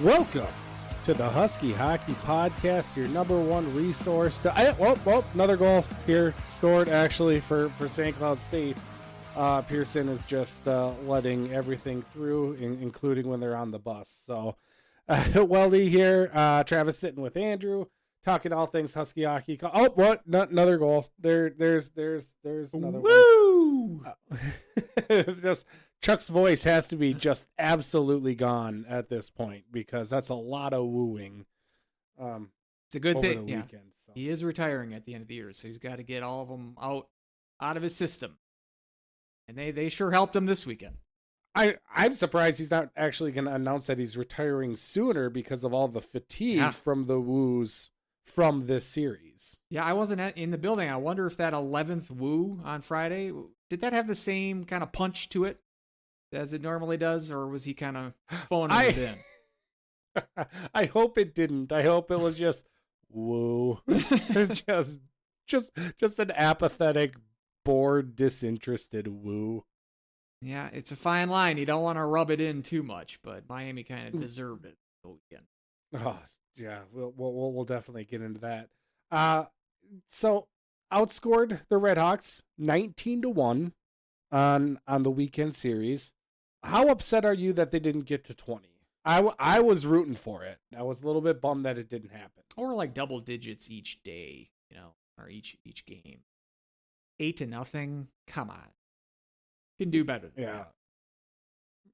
Welcome to the Husky Hockey Podcast, your number one resource. Another goal here scored actually for St. Cloud State. Pearson is just letting everything through, including when they're on the bus. So, Weldy here, Travis sitting with Andrew, talking all things Husky Hockey. Another goal. There's another Woo! one. Just Chuck's voice has to be just absolutely gone at this point because that's a lot of wooing. It's a good over thing. The Yeah, weekend, so. he is retiring at the end of the year, so he's got to get all of them out of his system. And they sure helped him this weekend. I'm surprised he's not actually going to announce that he's retiring sooner because of all the fatigue from the woos from this series. Yeah, I wasn't in the building. I wonder if that 11th woo on Friday, did that have the same kind of punch to it as it normally does, or was he kind of phoning it in? I hope it didn't. I hope it was just woo. It's just an apathetic, bored, disinterested woo. Yeah, it's a fine line. You don't want to rub it in too much, but Miami kind of deserved it the weekend. Oh, yeah, we'll definitely get into that. So outscored the Redhawks 19-1 on the weekend series. How upset are you that they didn't get to 20? I was rooting for it. I was a little bit bummed that it didn't happen. Or like double digits each day, or each game. 8-0. Come on, you can do better than that.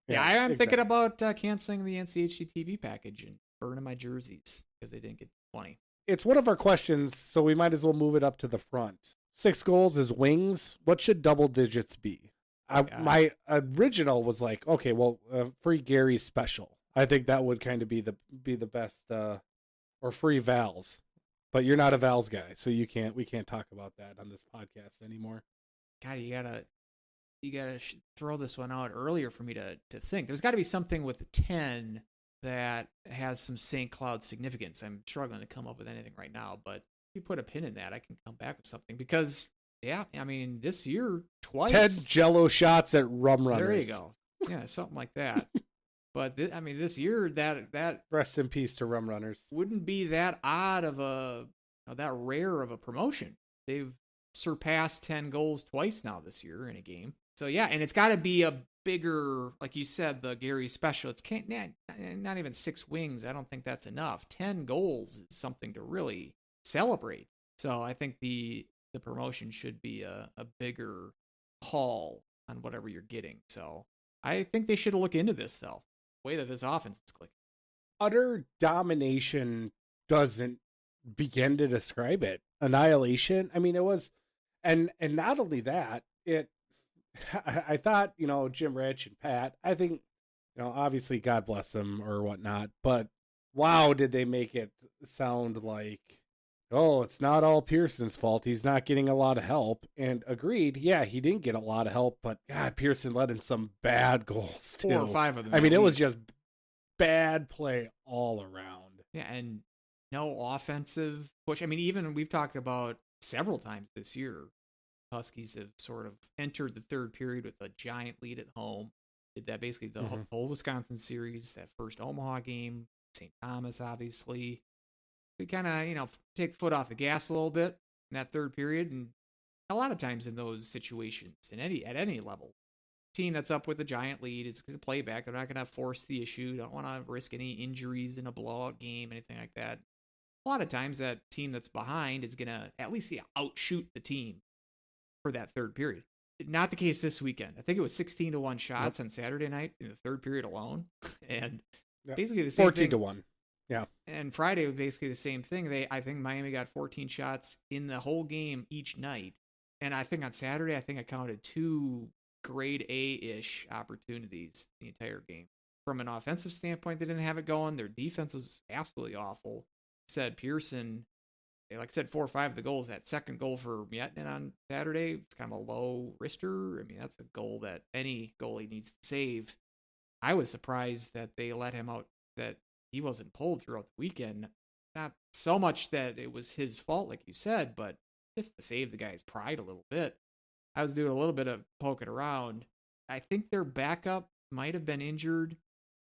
Yeah, I'm exactly. thinking about canceling the NCHC TV package and burning my jerseys because they didn't get 20. It's one of our questions, so we might as well move it up to the front. 6 goals is wings. What should double digits be? My original was like, okay, well, free Gary special. I think that would kind of be the best, or free Vals. But you're not a Vals guy, so we can't talk about that on this podcast anymore. God, you gotta throw this one out earlier for me to think. There's got to be something with the 10 that has some St. Cloud significance. I'm struggling to come up with anything right now, but if you put a pin in that, I can come back with something because. Yeah, I mean, this year, twice. 10 Jello shots at Rum Runners. There you go. Yeah, something like that. But, this year, that... Rest in peace to Rum Runners. Wouldn't be that odd of that rare of a promotion. They've surpassed 10 goals twice now this year in a game. So, yeah, and it's got to be a bigger, like you said, the Gary special. It's not even 6 wings. I don't think that's enough. 10 goals is something to really celebrate. So, I think the promotion should be a bigger haul on whatever you're getting. So I think they should look into this, though, the way that this offense is clicking. Utter domination doesn't begin to describe it. Annihilation. I mean, it was, and not only that, I thought, Jim Rich and Pat, I think, obviously God bless them or whatnot, but wow, did they make it sound like, oh, it's not all Pearson's fault. He's not getting a lot of help. And agreed, yeah, he didn't get a lot of help, but God, Pearson let in some bad goals too. 4 or 5 of them. I mean, it was just bad play all around. Yeah, and no offensive push. I mean, even we've talked about several times this year, Huskies have sort of entered the third period with a giant lead at home. Did that basically the whole Wisconsin series, that first Omaha game, St. Thomas, obviously. We kind of, take the foot off the gas a little bit in that third period. And a lot of times in those situations, at any level, team that's up with a giant lead is going to play back. They're not going to force the issue. Don't want to risk any injuries in a blowout game, anything like that. A lot of times that team that's behind is going to at least outshoot the team for that third period. Not the case this weekend. I think it was 16-1 shots on Saturday night in the third period alone. And basically the same 14-1. Yeah. And Friday was basically the same thing. I think Miami got 14 shots in the whole game each night. And I think on Saturday, I counted 2 grade A-ish opportunities the entire game. From an offensive standpoint, they didn't have it going. Their defense was absolutely awful. Said Pearson, like I said, 4 or 5 of the goals. That second goal for Miettinen on Saturday, it's kind of a low wrister. I mean, that's a goal that any goalie needs to save. I was surprised that they let him out, that he wasn't pulled throughout the weekend. Not so much that it was his fault, like you said, but just to save the guy's pride a little bit. I was doing a little bit of poking around. I think their backup might have been injured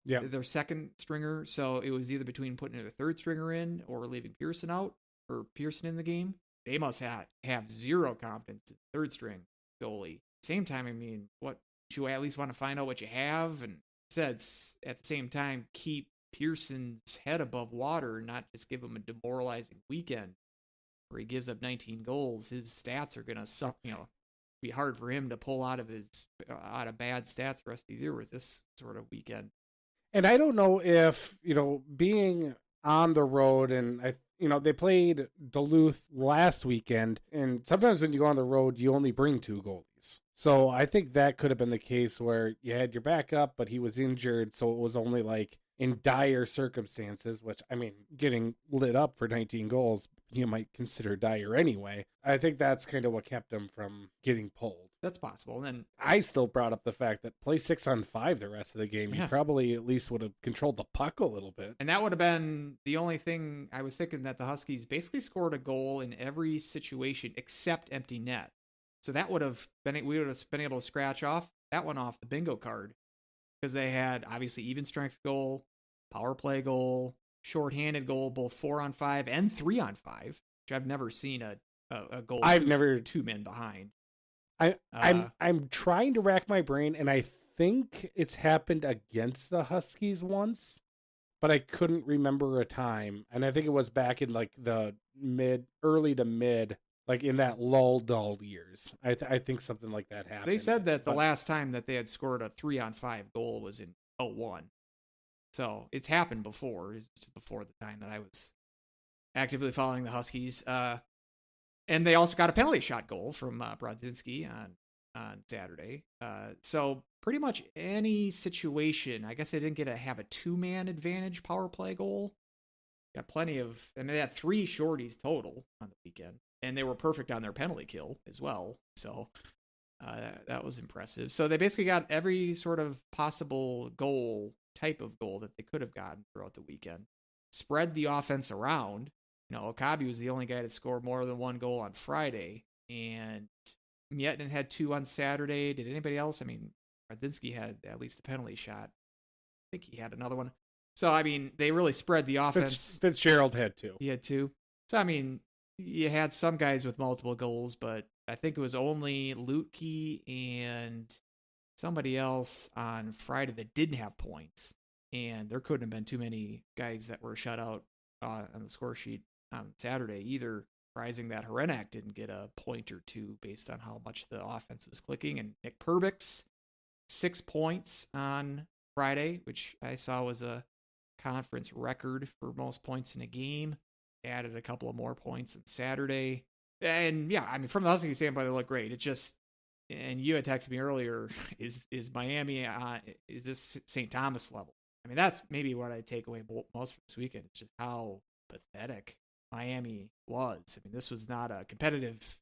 their second stringer. So it was either between putting their third stringer in or leaving Pearson out or Pearson in the game. They must have zero confidence in third string goalie. Same time, I mean, what you at least want to find out what you have, and said at the same time keep Pearson's head above water, not just give him a demoralizing weekend where he gives up 19 goals. His stats are gonna suck. Be hard for him to pull out of bad stats the rest of the year with this sort of weekend. And I don't know if, being on the road, and they played Duluth last weekend, and sometimes when you go on the road, you only bring 2 goalies. So I think that could have been the case where you had your backup, but he was injured, so it was only like in dire circumstances, which, I mean, getting lit up for 19 goals, you might consider dire anyway. I think that's kind of what kept him from getting pulled. That's possible. And then I still brought up the fact that play 6-on-5 the rest of the game. Yeah. You probably at least would have controlled the puck a little bit. And that would have been the only thing. I was thinking that the Huskies basically scored a goal in every situation except empty net. So that we would have been able to scratch off that one off the bingo card, because they had obviously even strength goal, power play goal, shorthanded goal, both 4-on-5 and 3-on-5, which I've never seen a goal. I've never 2 men behind. I'm trying to rack my brain, and I think it's happened against the Huskies once, but I couldn't remember a time. And I think it was back in like the early to mid, like in that dull years. I think something like that happened. They said that the last time that they had scored a 3-on-5 goal was in 2001. So it's happened before. It's just before the time that I was actively following the Huskies. And they also got a penalty shot goal from Brodzinski on Saturday. So pretty much any situation, I guess they didn't have a 2-man advantage power play goal. Got plenty of, and they had 3 shorties total on the weekend, and they were perfect on their penalty kill as well. So that was impressive. So they basically got every sort of possible type of goal that they could have gotten throughout the weekend. Spread the offense around. Okabe was the only guy to score more than 1 goal on Friday, and Miettinen had 2 on Saturday. Did anybody else? I mean, Brodzinski had at least the penalty shot. I think he had another one. So, I mean, they really spread the offense. Fitzgerald had 2. He had 2. So, I mean, you had some guys with multiple goals, but I think it was only Lutke and somebody else on Friday that didn't have points. And there couldn't have been too many guys that were shut out on the score sheet on Saturday either. Surprising that Hrenak didn't get a point or 2 based on how much the offense was clicking. And Nick Perbix, 6 points on Friday, which I saw was a conference record for most points in a game. Added a couple of more points on Saturday. And yeah, I mean, from the Huskies standpoint, they look great. It just, and you had texted me earlier, is Miami, is this St. Thomas level? I mean, that's maybe what I take away most from this weekend. It's just how pathetic Miami was. I mean, this was not a competitive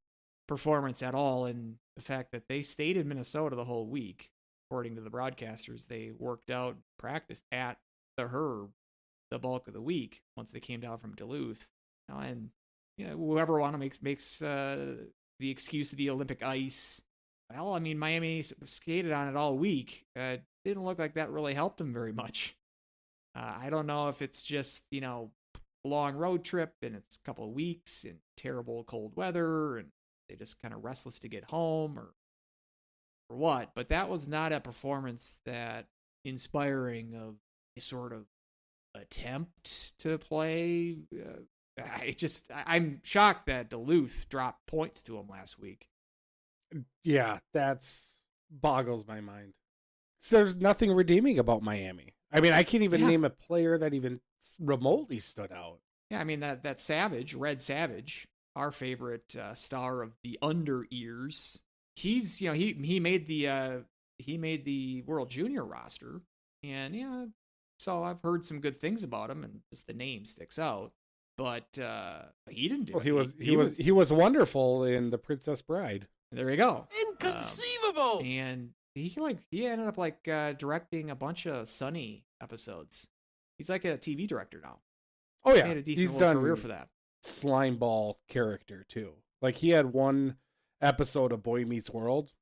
performance at all. And the fact that they stayed in Minnesota the whole week, according to the broadcasters, they worked out, practiced at the Herb the bulk of the week once they came down from Duluth. And whoever makes the excuse of the Olympic ice. Well, I mean, Miami skated on it all week. Didn't look like that really helped them very much. I don't know if it's just, a long road trip and it's a couple of weeks in terrible cold weather and they just kind of restless to get home or what. But that was not a performance that inspiring of a sort of attempt to play. I'm shocked that Duluth dropped points to them last week. Yeah, that's boggles my mind. So there's nothing redeeming about Miami. I mean, I can't even name a player that even remotely stood out. Yeah, I mean that Savage, Red Savage, our favorite star of the under ears. He's he made the World Junior roster, and so I've heard some good things about him, and just the name sticks out. But he didn't do. Well, he was wonderful in The Princess Bride. There you go. Inconceivable. And he ended up directing a bunch of Sunny episodes. He's like a TV director now. Oh yeah, he had a decent he's done career for that. Slimeball character too. Like he had one episode of Boy Meets World,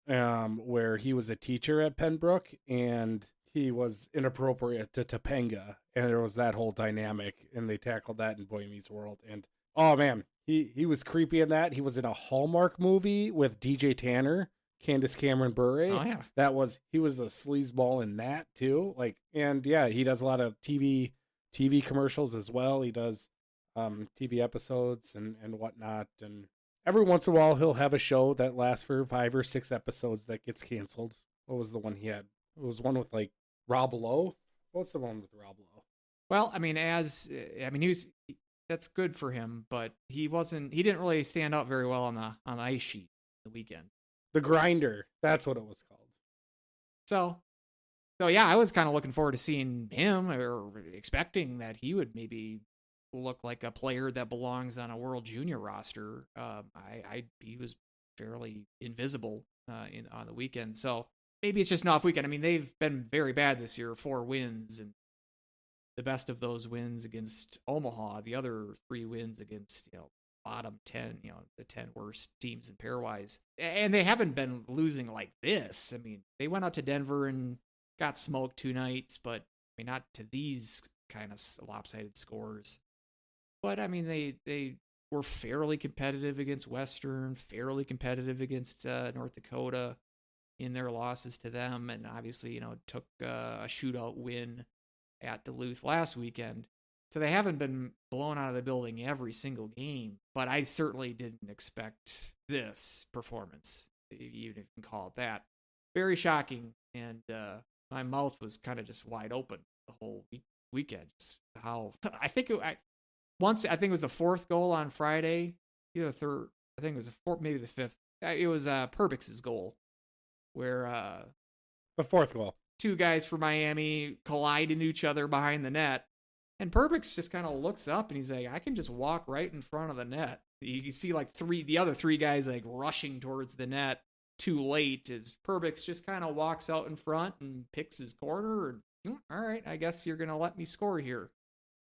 where he was a teacher at Pembroke, and he was inappropriate to Topanga, and there was that whole dynamic, and they tackled that in Boy Meets World. And oh man, he was creepy in that. He was in a Hallmark movie with DJ Tanner, Candace Cameron Bure. Oh yeah. He was a sleazeball in that too. Like, and yeah, he does a lot of TV commercials as well. He does TV episodes and whatnot. And every once in a while, he'll have a show that lasts for 5 or 6 episodes that gets canceled. What was the one he had? It was one with like Rob Lowe. What's the one with Rob Lowe? Well, I mean, that's good for him, but he didn't really stand out very well on the ice sheet the weekend. The Grinder. That's what it was called. So yeah, I was kind of looking forward to seeing him, or expecting that he would maybe look like a player that belongs on a World Junior roster. He was fairly invisible on the weekend, so maybe it's just an off weekend. I mean, they've been very bad this year, 4 wins, and the best of those wins against Omaha. The other 3 wins against bottom 10, the 10 worst teams in pairwise, and they haven't been losing like this. I mean, they went out to Denver and got smoked 2 nights, but I mean, not to these kind of lopsided scores. But I mean, they were fairly competitive against Western, fairly competitive against North Dakota in their losses to them, and obviously, took a shootout win at Duluth last weekend. So they haven't been blown out of the building every single game, but I certainly didn't expect this performance, even if you can call it that. Very shocking, and my mouth was kind of just wide open the whole weekend. Just how I think it was the 4th goal on Friday, either third. I think it was the 4th, maybe the 5th. It was Perbix's goal, where the 4th goal, 2 guys for Miami collide into each other behind the net. And Perbix just kind of looks up and he's like, I can just walk right in front of the net. You can see like the other 3 guys like rushing towards the net too late, as Perbix just kind of walks out in front and picks his corner. And all right, I guess you're going to let me score here.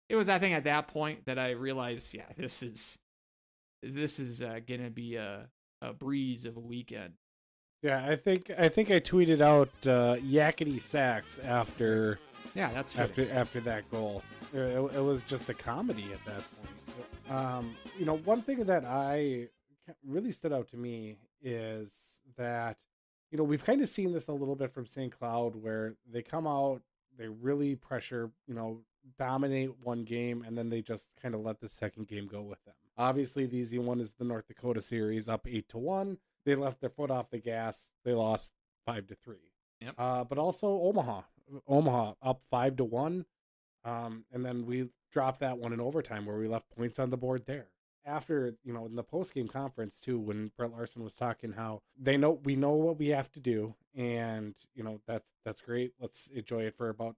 It was, I think, at that point that I realized, yeah, this is going to be a breeze of a weekend. Yeah, I think I tweeted out yakety sax after. Yeah, that's after that goal. It was just a comedy at that point. One thing that I really stood out to me is that we've kind of seen this a little bit from St. Cloud, where they come out, they really pressure, dominate one game, and then they just kind of let the second game go with them. Obviously, the easy one is the North Dakota series, up 8-1. They left their foot off the gas. They lost 5-3. Yep. But also Omaha up 5-1. And then we dropped that one in overtime, where we left points on the board there. After, in the post-game conference too, when Brett Larson was talking how we know what we have to do, and that's great. Let's enjoy it for about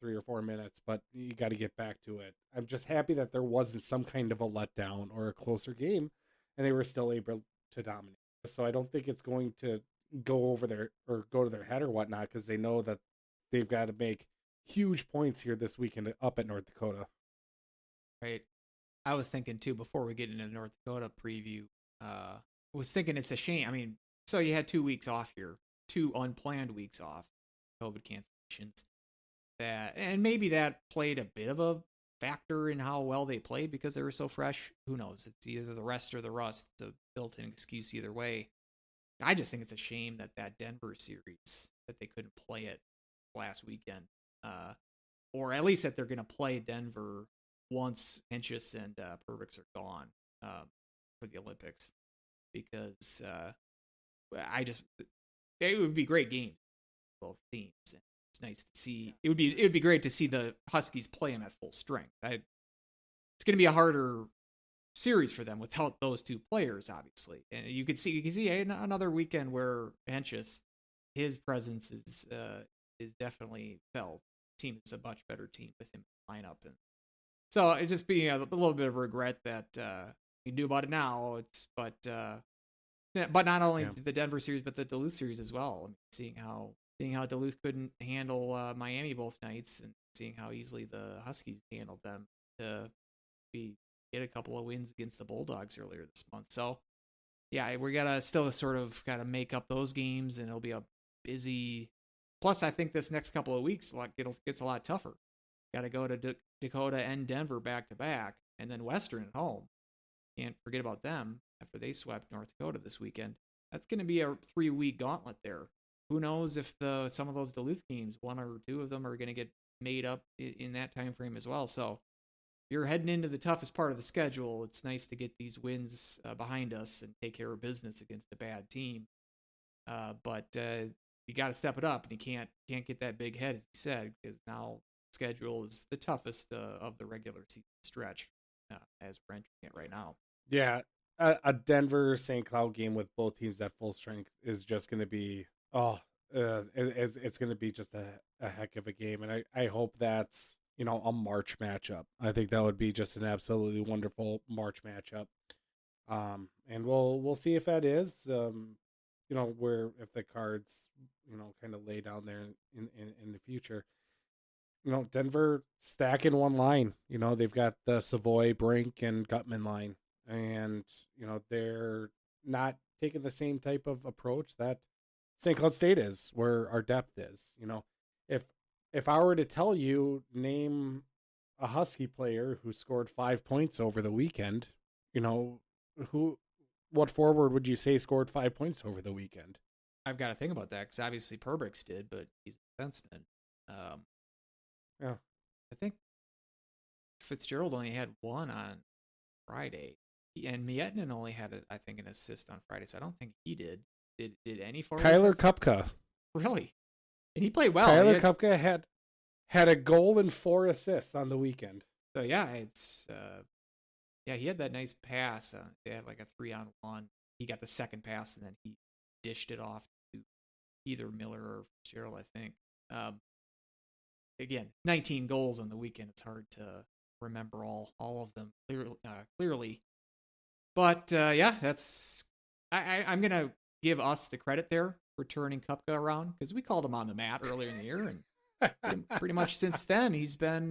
3 or 4 minutes, but you got to get back to it. I'm just happy that there wasn't some kind of a letdown or a closer game, and they were still able to dominate. So I don't think it's going to go to their head or whatnot, because they know that they've got to make huge points here this weekend up at North Dakota. Right. I was thinking too, before we get into the North Dakota preview, was thinking it's a shame. I mean, so you had 2 weeks off here, 2 unplanned weeks off, COVID cancellations. And maybe that played a bit of a factor in how well they played, because they were so fresh. Who knows? It's either the rest or the rust. It's a built-in excuse either way. I just think it's a shame that Denver series, that they couldn't play it last weekend, or at least that they're going to play Denver once Hentges and Perbix are gone for the Olympics, because it would be great games for both teams. And it's nice to see. It would be great to see the Huskies play them at full strength. It's going to be a harder series for them without those 2 players, obviously. And you can see another weekend where Hentges, his presence is definitely felt. The team is a much better team with him in the lineup, and so it just being a little bit of regret that we knew about it now. But not only the Denver series, but the Duluth series as well. I mean, seeing how Duluth couldn't handle Miami both nights, and seeing how easily the Huskies handled them to get a couple of wins against the Bulldogs earlier this month. So yeah, we gotta still sort of gotta make up those games, and it'll be a busy Plus, I think this next couple of weeks gets a lot tougher. Got to go to Dakota and Denver back to back, and then Western at home. Can't forget about them after they swept North Dakota this weekend. That's going to be a 3-week gauntlet there. Who knows if some of those Duluth games, one or two of them, are going to get made up in that time frame as well. So if you're heading into the toughest part of the schedule, it's nice to get these wins behind us and take care of business against a bad team. But you got to step it up, and you can't get that big head, as you said, because now schedule is the toughest of the regular season stretch as we're entering it right now. Yeah, a Denver St. Cloud game with both teams at full strength is just going to be it's going to be just a heck of a game, and I hope that's a March matchup. I think that would be just an absolutely wonderful March matchup. And we'll see if that is where if the cards kind of lay down there in the future. Denver stacking one line. They've got the Savoy, Brink, and Gutman line, and they're not taking the same type of approach that St. Cloud State is, where our depth is. If I were to tell you, name a Husky player who scored 5 points over the weekend, what forward would you say scored 5 points over the weekend? I've got to think about that, because obviously Perbix did, but he's a defenseman. Yeah, I think Fitzgerald only had one on Friday, and Miettinen only had, I think, an assist on Friday, so I don't think he did. Did any forward? Kyler Kupka. Really? And he played well. Kyler Kupka had a goal and 4 assists on the weekend. So yeah, it's he had that nice pass. They had like a 3-on-1. He got the second pass, and then he dished it off to either Miller or Fitzgerald, I think. Again, 19 goals on the weekend. It's hard to remember all of them clearly. But that's I'm gonna give us the credit there for turning Kupka around, because we called him on the mat earlier in the year, and pretty much since then he's been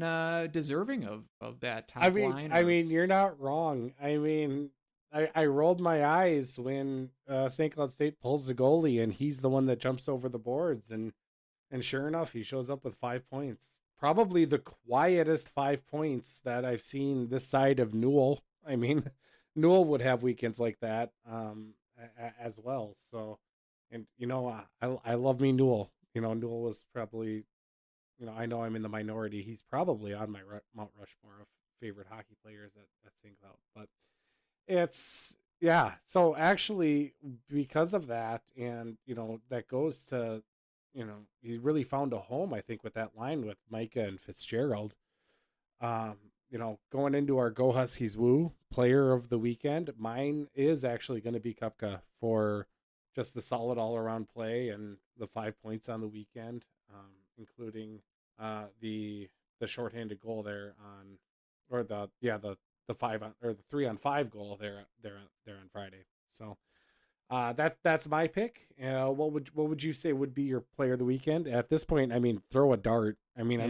deserving of that top line. I mean, you're not wrong. I mean, I rolled my eyes when St. Cloud State pulls the goalie, and he's the one that jumps over the boards, and sure enough, he shows up with 5 points. Probably the quietest 5 points that I've seen this side of Newell. I mean, Newell would have weekends like that as well. So, and I love me Newell. Newell was probably, I know I'm in the minority. He's probably on my Mount Rushmore of favorite hockey players at St. Cloud. But it's, yeah. So actually, because of that, and that goes to, he really found a home, I think, with that line with Micah and Fitzgerald. Going into our Go Huskies Woo player of the weekend, mine is actually going to be Kupka for just the solid all-around play and the 5 points on the weekend, including the shorthanded goal there on, or the 3-on-5 goal there on Friday. So that's my pick. What would you say would be your player of the weekend at this point? I mean, throw a dart. I mean, yeah.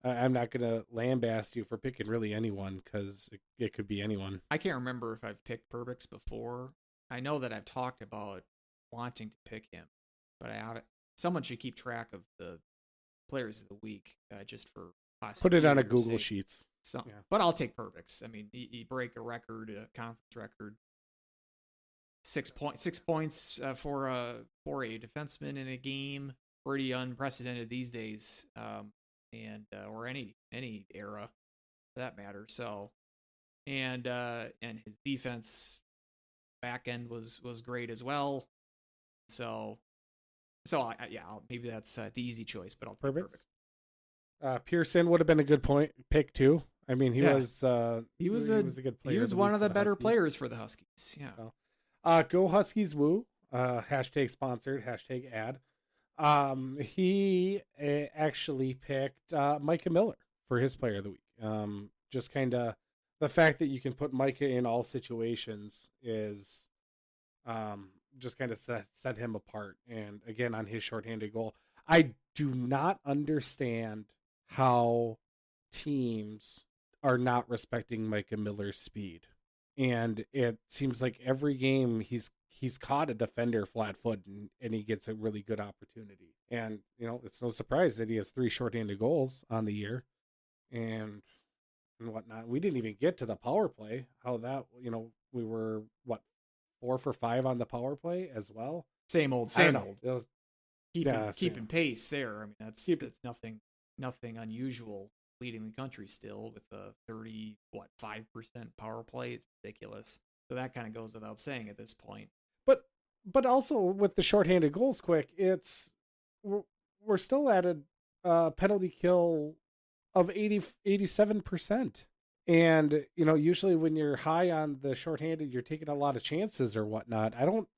I'm not gonna lambaste you for picking really anyone, because it could be anyone. I can't remember if I've picked Perbix before. I know that I've talked about wanting to pick him, but someone should keep track of the players of the week, just for put it on a Google Sheets. So, yeah. But I'll take Perbix. I mean, he break a record, a conference record. 6 points for a defenseman in a game, pretty unprecedented these days, and or any era for that matter. So, and his defense back end was great as well. So maybe that's the easy choice, but I'll take Perbix. Pearson would have been a good pick too. I mean, he was a good player. He was one of the better players for the Huskies. Yeah. So, Go Huskies Woo, hashtag sponsored, hashtag ad. He actually picked Micah Miller for his player of the week. Just kind of the fact that you can put Micah in all situations is just kind of set him apart. And again, on his shorthanded goal, I do not understand how teams are not respecting Micah Miller's speed. And it seems like every game he's caught a defender flat-footed and he gets a really good opportunity. And it's no surprise that he has 3 shorthanded goals on the year, and whatnot. We didn't even get to the power play. How that we were 4 for 5 on the power play as well. Same old. It was, keeping pace there. I mean, that's nothing unusual. Leading the country still with a 5% power play. It's ridiculous. So that kind of goes without saying at this point. But also with the shorthanded goals, we're still at a penalty kill of 87%. And usually when you're high on the shorthanded, you're taking a lot of chances or whatnot. I don't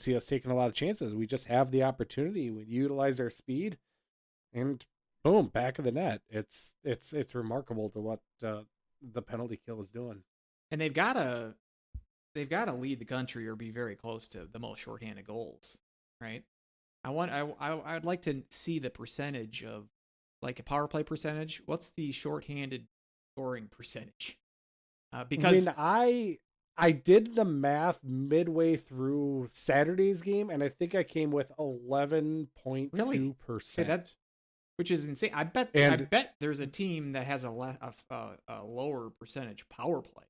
see us taking a lot of chances. We just have the opportunity. We utilize our speed, and boom, back of the net. It's remarkable to what the penalty kill is doing. And they've got to lead the country or be very close to the most shorthanded goals, right? I'd like to see the percentage of, like, a power play percentage. What's the shorthanded scoring percentage? Because I did the math midway through Saturday's game, and I think I came with 11.2%. Really? Which is insane. I bet there's a team that has a lower percentage power play.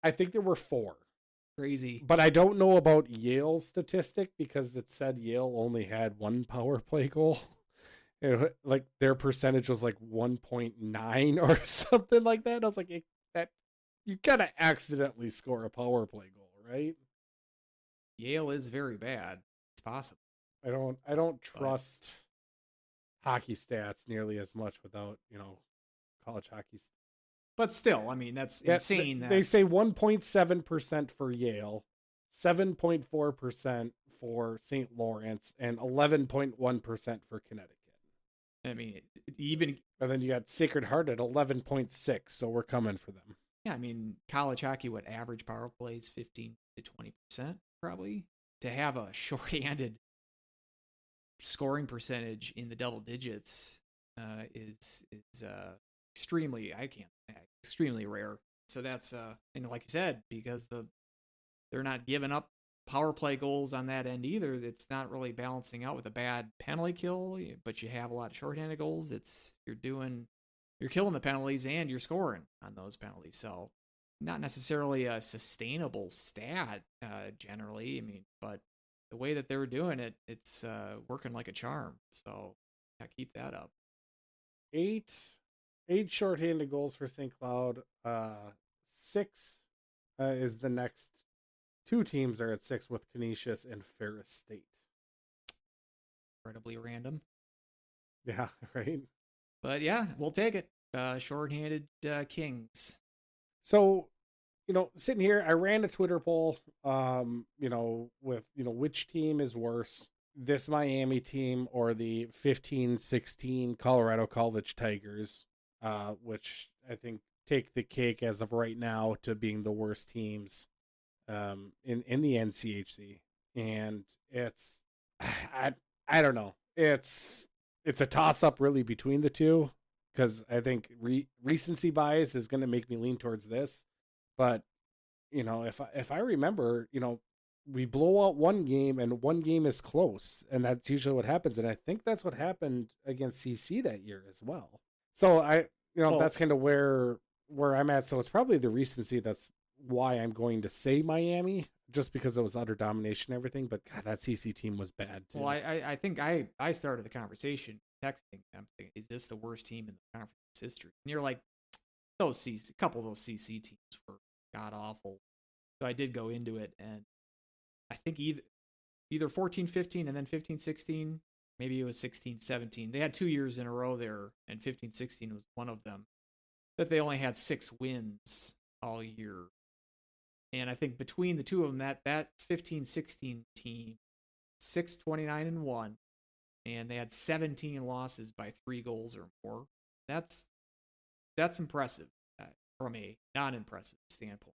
I think there were 4. Crazy. But I don't know about Yale's statistic, because it said Yale only had 1 power play goal. Like their percentage was like 1.9 or something like that. I was like, that you gotta accidentally score a power play goal, right? Yale is very bad. It's possible. I don't trust hockey stats nearly as much without college hockey. But still, I mean, that's insane. They say 1.7% for Yale, 7.4% for St. Lawrence, and 11.1% for Connecticut. I mean, even... And then you got Sacred Heart at 11.6, so we're coming for them. Yeah, I mean, college hockey, average power plays 15 to 20%, probably. To have a shorthanded scoring percentage in the double digits is extremely rare. So that's and like you said, because they're not giving up power play goals on that end either. It's not really balancing out with a bad penalty kill, but you have a lot of shorthanded goals. You're killing the penalties and you're scoring on those penalties. So not necessarily a sustainable stat generally. I mean, but the way that they were doing it, it's working like a charm. So yeah, keep that up. 8 shorthanded goals for St. Cloud. 6 is the next. 2 teams are at 6 with Canisius and Ferris State. Incredibly random. Yeah, right. But yeah, we'll take it. Shorthanded Kings. So, sitting here, I ran a Twitter poll, with, which team is worse, this Miami team or the 15-16 Colorado College Tigers, which I think take the cake as of right now to being the worst teams in the NCHC. And it's, I don't know. It's a toss up really between the two, because I think recency bias is going to make me lean towards this. But, if I remember, we blow out one game and one game is close, and that's usually what happens. And I think that's what happened against CC that year as well. So that's kind of where I'm at. So it's probably the recency that's why I'm going to say Miami, just because it was utter domination and everything. But God, that CC team was bad too. Well, I think I started the conversation texting. I'm thinking, is this the worst team in the conference history? And you're like, a couple of those CC teams were god awful. So I did go into it, and I think either 14-15 and then 15-16, maybe it was 16-17. They had 2 years in a row there, and 15-16 was one of them, that they only had 6 wins all year. And I think between the two of them, that 15-16 team, 6-29-1, and they had 17 losses by 3 goals or more. That's impressive from a non-impressive standpoint.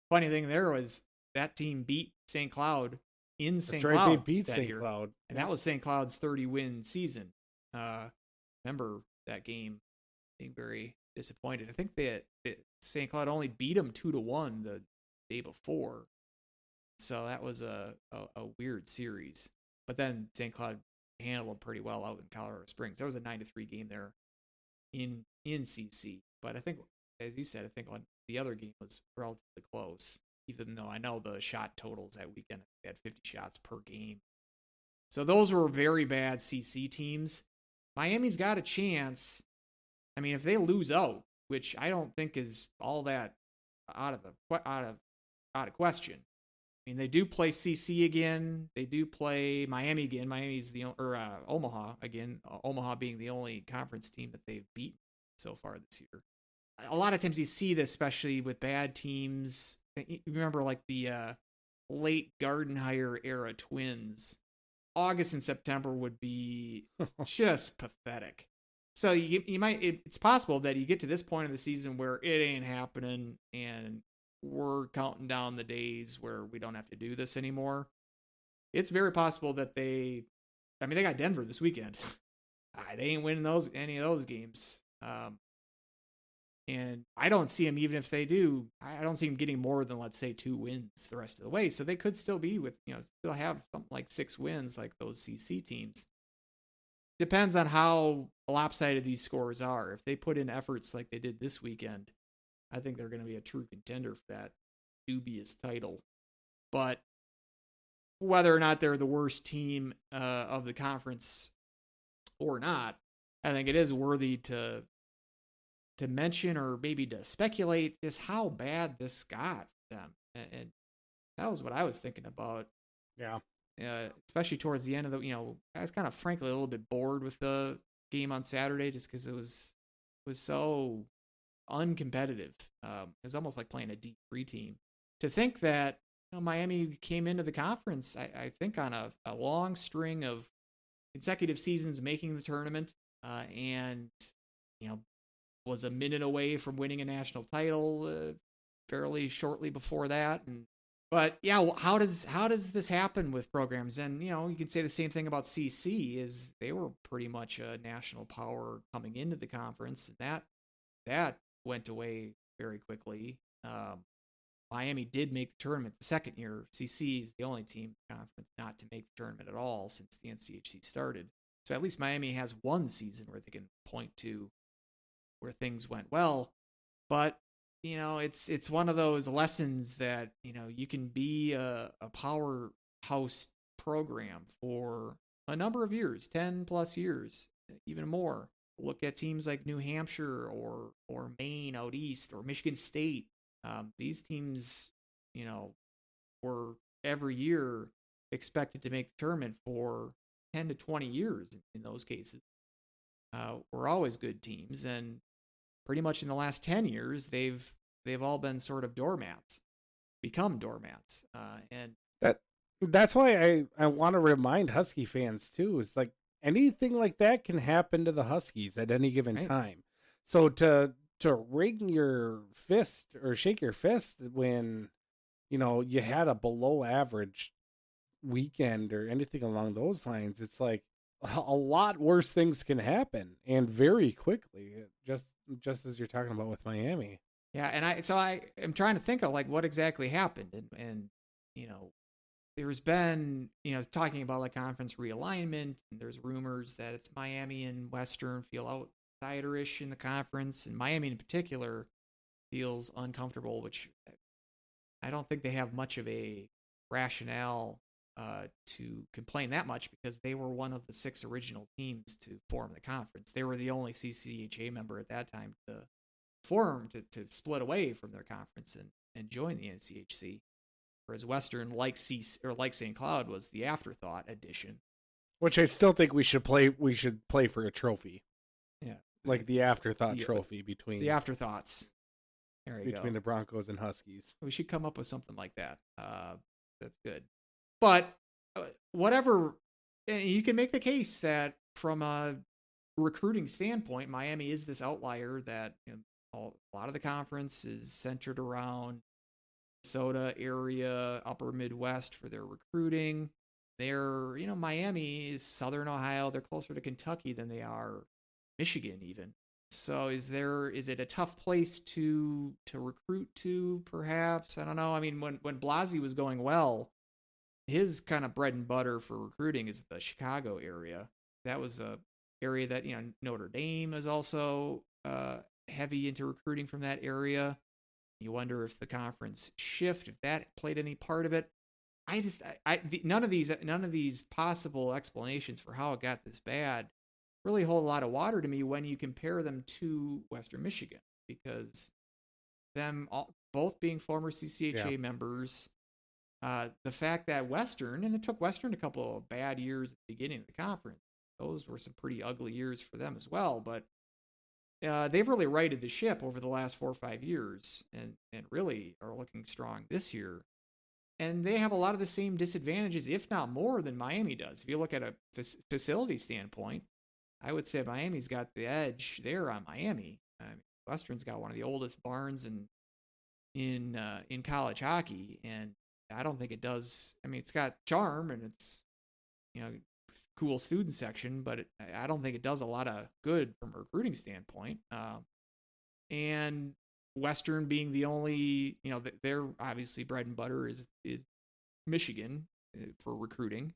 Funny thing there was that team beat St. Cloud in St. Cloud. That's right, they beat St. Cloud. And that was St. Cloud's 30-win season. Remember that game being very disappointed. I think St. Cloud only beat them 2-1 the day before. So that was a weird series. But then St. Cloud handled them pretty well out in Colorado Springs. There was a 9-3 game there in CC. But I think, as you said, I think the other game was relatively close, even though I know the shot totals that weekend had 50 shots per game. So those were very bad CC teams. Miami's got a chance. I mean, if they lose out, which I don't think is all that out of question. I mean, they do play CC again. They do play Miami again. Miami's Omaha again. Omaha being the only conference team that they've beaten so far this year. A lot of times you see this, especially with bad teams. You remember like the late Gardenhire era Twins. August and September would be just pathetic. So you might, it's possible that you get to this point of the season where it ain't happening and we're counting down the days where we don't have to do this anymore. It's very possible that they got Denver this weekend. They ain't winning any of those games. And I don't see them, even if they do, I don't see them getting more than, let's say, 2 wins the rest of the way. So they could still be still have something like 6 wins like those CC teams. Depends on how lopsided these scores are. If they put in efforts like they did this weekend, I think they're going to be a true contender for that dubious title. But whether or not they're the worst team of the conference or not, I think it is worthy to mention or maybe to speculate just how bad this got for them. And that was what I was thinking about. Yeah. Especially towards the end of I was kind of frankly a little bit bored with the game on Saturday just because it was so uncompetitive. It was almost like playing a D3 team. To think that Miami came into the conference, I think on a long string of consecutive seasons making the tournament, and was a minute away from winning a national title fairly shortly before that. But yeah, how does this happen with programs? And you can say the same thing about CC, is they were pretty much a national power coming into the conference, and that went away very quickly. Miami did make the tournament the second year. CC is the only team in the conference not to make the tournament at all since the NCHC started. So at least Miami has one season where they can point to where things went well. But it's one of those lessons that you can be a powerhouse program for a number of years, 10 plus years, even more. Look at teams like New Hampshire or Maine out east, or Michigan State. These teams were every year expected to make the tournament for 10 to 20 years in those cases. Were always good teams, and pretty much in the last 10 years, they've all been sort of become doormats. And that's why I want to remind Husky fans too. It's like anything like that can happen to the Huskies at any given time. So to ring your fist or shake your fist when you had a below average weekend or anything along those lines, it's like a lot worse things can happen, and very quickly, just as you're talking about with Miami. Yeah, and I am trying to think of like what exactly happened, and there's been talking about like conference realignment, and there's rumors that it's Miami and Western feel outsiderish in the conference, and Miami in particular feels uncomfortable, which I don't think they have much of a rationale to complain that much, because they were one of the 6 original teams to form the conference. They were the only CCHA member at that time to form, to split away from their conference and join the NCHC. Whereas Western, like St. Cloud, was the afterthought addition. Which I still think we should play for a trophy. Yeah. Like the afterthought trophy between the afterthoughts. There you between go. the Broncos and Huskies. We should come up with something like that. That's good. But whatever, you can make the case that from a recruiting standpoint, Miami is this outlier that a lot of the conference is centered around Minnesota area, upper Midwest for their recruiting. They're, Miami is Southern Ohio. They're closer to Kentucky than they are Michigan even. So is it a tough place to recruit to, perhaps? I don't know. I mean, when Blasey was going well, his kind of bread and butter for recruiting is the Chicago area. That was a area that, Notre Dame is also heavy into recruiting from that area. You wonder if the conference shift, if that played any part of it. None of these possible explanations for how it got this bad really hold a lot of water to me when you compare them to Western Michigan, because both being former CCHA members, the fact that Western, and it took Western a couple of bad years at the beginning of the conference, those were some pretty ugly years for them as well, but they've really righted the ship over the last 4 or 5 years, and really are looking strong this year. And they have a lot of the same disadvantages, if not more, than Miami does. If you look at a facility standpoint, I would say Miami's got the edge there on Miami. Western's got one of the oldest barns in college hockey, and I don't think it does. I mean, it's got charm and it's cool student section, but I don't think it does a lot of good from a recruiting standpoint. And Western being the only, their obviously bread and butter is Michigan for recruiting,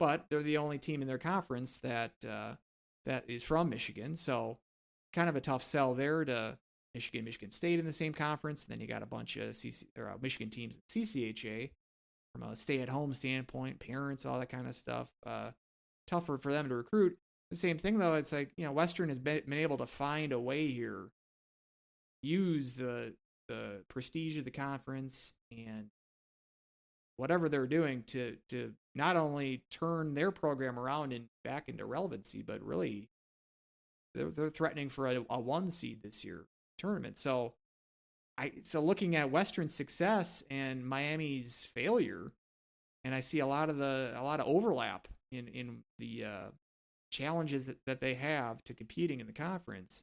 but they're the only team in their conference that is from Michigan. So kind of a tough sell there to Michigan State in the same conference. And then you got a bunch of Michigan teams at CCHA from a stay-at-home standpoint, parents, all that kind of stuff. Tougher for them to recruit. The same thing though, it's like, Western has been able to find a way here, use the prestige of the conference and whatever they're doing to not only turn their program around and back into relevancy, but really they're threatening for a 1 seed this year tournament. So looking at Western's success and Miami's failure, and I see a lot of overlap in the challenges that they have to competing in the conference.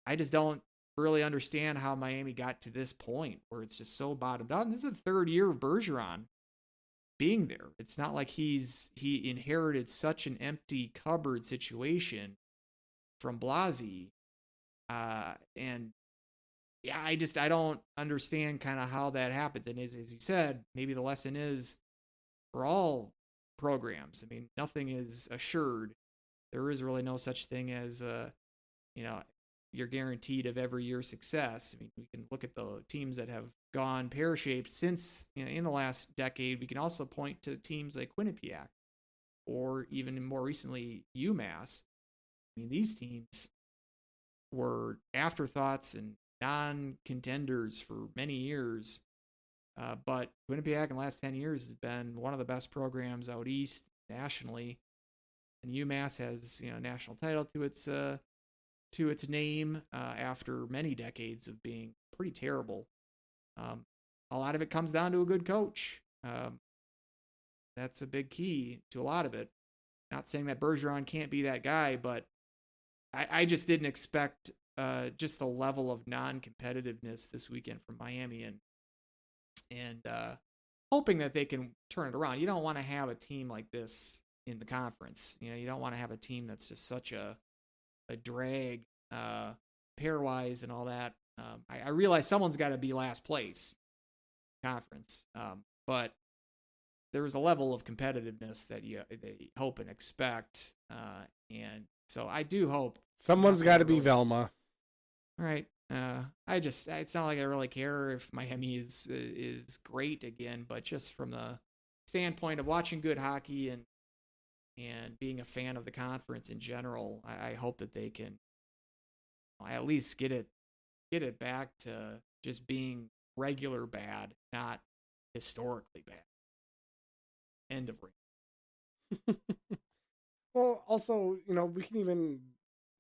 I just don't really understand how Miami got to this point where it's just so bottomed out. And this is the 3rd year of Bergeron being there. It's not like he inherited such an empty cupboard situation from Blasey. And yeah, I don't understand kind of how that happens. And as you said, maybe the lesson is for all programs. I mean, nothing is assured. There is really no such thing as you're guaranteed of every year success. I mean, we can look at the teams that have gone pear-shaped since in the last decade. We can also point to teams like Quinnipiac or even more recently UMass. I mean, these teams were afterthoughts and non-contenders for many years. But Quinnipiac in the last 10 years has been one of the best programs out east nationally. And UMass has, a national title to its name after many decades of being pretty terrible. A lot of it comes down to a good coach. That's a big key to a lot of it. Not saying that Bergeron can't be that guy, but I just didn't expect just the level of non-competitiveness this weekend from Miami, and hoping that they can turn it around. You don't want to have a team like this in the conference. You don't want to have a team that's just such a drag pairwise and all that. I realize someone's got to be last place conference, but there is a level of competitiveness that they hope and expect, and so I do hope someone's got to be Velma. All right. It's not like I really care if Miami is great again, but just from the standpoint of watching good hockey and being a fan of the conference in general, I hope that they can at least get it back to just being regular bad, not historically bad. End of ring. Well, also, we can even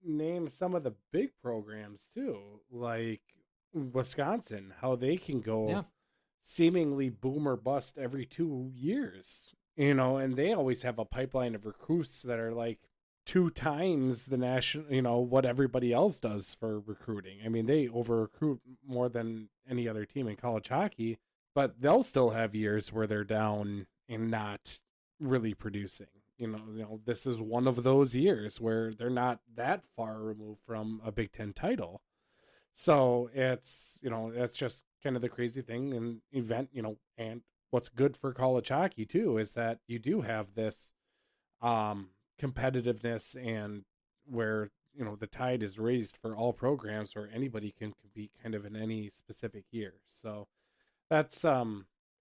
name some of the big programs too, like Wisconsin, how they can go seemingly boom or bust every 2 years, and they always have a pipeline of recruits that are like 2 times the national, what everybody else does for recruiting. I mean, they over recruit more than any other team in college hockey, but they'll still have years where they're down and not really producing. this is one of those years where they're not that far removed from a Big Ten title. So it's, that's just kind of the crazy thing and event, and what's good for college hockey too is that you do have this competitiveness, and where, the tide is raised for all programs where anybody can compete kind of in any specific year. So that's